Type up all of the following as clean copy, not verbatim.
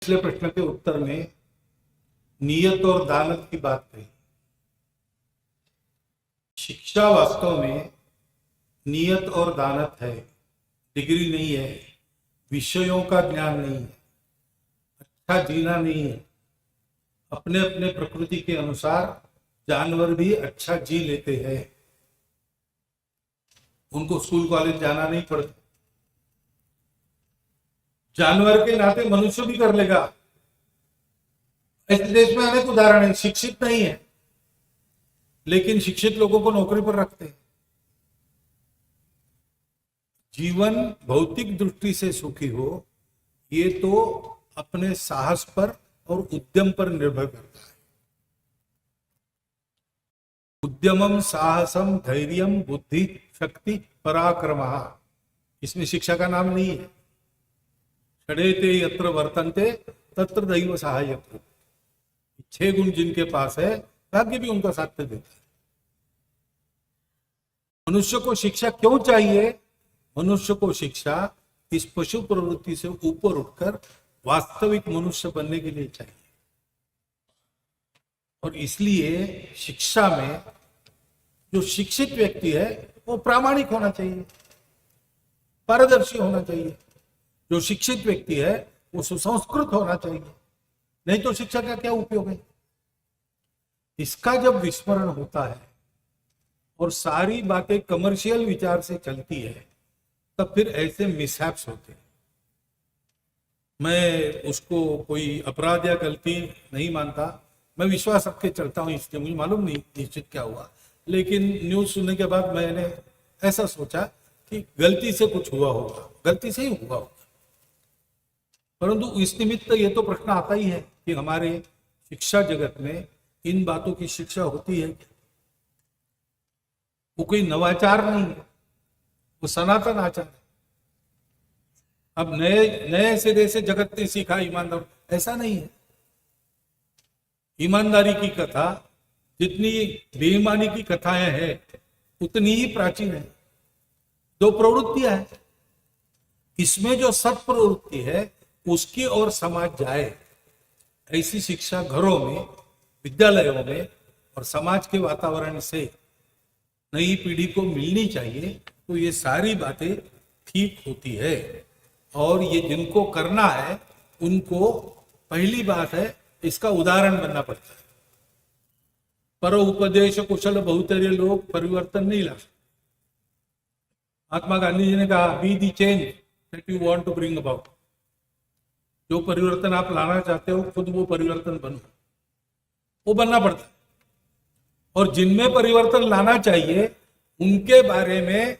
पिछले प्रश्न के उत्तर में नियत और दानत की बात कही। शिक्षा वास्तव में नियत और दानत है, डिग्री नहीं है, विषयों का ज्ञान नहीं है, अच्छा जीना नहीं है। अपने अपने प्रकृति के अनुसार जानवर भी अच्छा जी लेते हैं, उनको स्कूल कॉलेज जाना नहीं पड़ता। जानवर के नाते मनुष्य भी कर लेगा। इस देश में अनेक उदाहरण है, शिक्षित नहीं है लेकिन शिक्षित लोगों को नौकरी पर रखते हैं। जीवन भौतिक दृष्टि से सुखी हो ये तो अपने साहस पर और उद्यम पर निर्भर करता है। उद्यमम साहसम धैर्यम बुद्धि शक्ति पराक्रम, इसमें शिक्षा का नाम नहीं है। षडेते यत्र वर्तन्ते तत्र दैव सहायक। 6 गुण जिनके पास है भाग्य भी उनका साथ देता है। मनुष्य को शिक्षा क्यों चाहिए? मनुष्य को शिक्षा इस पशु प्रवृत्ति से ऊपर उठकर वास्तविक मनुष्य बनने के लिए चाहिए। और इसलिए शिक्षा में जो शिक्षित व्यक्ति है वो प्रामाणिक होना चाहिए, पारदर्शी होना चाहिए। जो शिक्षित व्यक्ति है वो सुसंस्कृत होना चाहिए, नहीं तो शिक्षा का क्या उपयोग है। इसका जब विस्मरण होता है और सारी बातें कमर्शियल विचार से चलती है तब फिर ऐसे मिसहैप्स होते हैं। मैं उसको कोई अपराध या गलती नहीं मानता, मैं विश्वास रख के चलता हूं, इसलिए मुझे मालूम नहीं निश्चित क्या हुआ, लेकिन न्यूज सुनने के बाद मैंने ऐसा सोचा कि गलती से कुछ हुआ होगा, गलती से ही हुआ होगा। परंतु इस निमित्त ये तो प्रश्न आता ही है कि हमारे शिक्षा जगत में इन बातों की शिक्षा होती है क्या? वो कोई नवाचार नहीं है, वो सनातन आचार है। अब नए सिरे से जगत ने सीखा ईमानदार, ऐसा नहीं है। ईमानदारी की कथा जितनी बेईमानी की कथाएं हैं उतनी ही प्राचीन है। 2 प्रवृत्तियां हैं, इसमें जो सत प्रवृत्ति है उसकी ओर समाज जाए, ऐसी शिक्षा घरों में, विद्यालयों में और समाज के वातावरण से नई पीढ़ी को मिलनी चाहिए। तो ये सारी बातें ठीक होती है। और ये जिनको करना है उनको पहली बात है इसका उदाहरण बनना पड़ता है। पर उपदेश कुशल बहुतेरे लोग परिवर्तन नहीं ला सकते। महात्मा गांधी जी ने कहा, be the change that you want to bring about. जो परिवर्तन आप लाना चाहते हो खुद वो परिवर्तन बनो, वो बनना पड़ता है। और जिनमें परिवर्तन लाना चाहिए उनके बारे में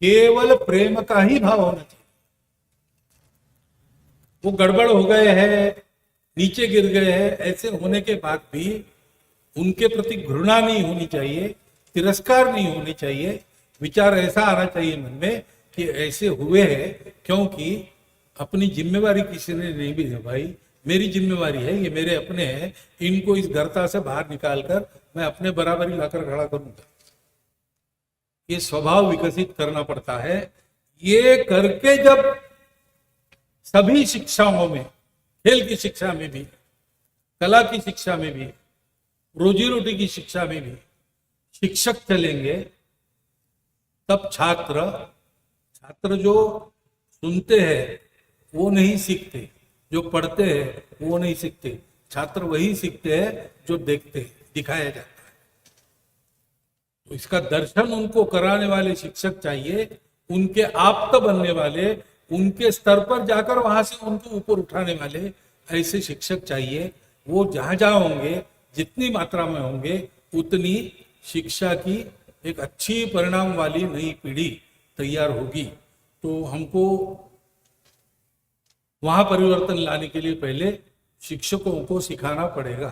केवल प्रेम का ही भाव होना चाहिए। वो गड़बड़ हो गए हैं, नीचे गिर गए हैं, ऐसे होने के बाद भी उनके प्रति घृणा नहीं होनी चाहिए, तिरस्कार नहीं होनी चाहिए। विचार ऐसा आना चाहिए मन में कि ऐसे हुए हैं क्योंकि अपनी जिम्मेवारी किसी ने नहीं भी निभाई, मेरी जिम्मेवारी है, ये मेरे अपने हैं, इनको इस गर्ता से बाहर निकालकर मैं अपने बराबरी लाकर खड़ा करूंगा। ये स्वभाव विकसित करना पड़ता है। ये करके जब सभी शिक्षाओं में, खेल की शिक्षा में भी, कला की शिक्षा में भी, रोजी रोटी की शिक्षा में भी शिक्षक चलेंगे तब छात्र जो सुनते हैं वो नहीं सीखते, जो पढ़ते हैं वो नहीं सीखते। छात्र वही सीखते हैं जो देखते हैं, दिखाया जाता है। तो इसका दर्शन उनको कराने वाले शिक्षक चाहिए, उनके आप्त बनने वाले, उनके स्तर पर जाकर वहां से उनको ऊपर उठाने वाले ऐसे शिक्षक चाहिए। वो जहां जहां होंगे, जितनी मात्रा में होंगे, उतनी शिक्षा की एक अच्छी परिणाम वाली नई पीढ़ी तैयार होगी। तो हमको वहां परिवर्तन लाने के लिए पहले शिक्षकों को सिखाना पड़ेगा।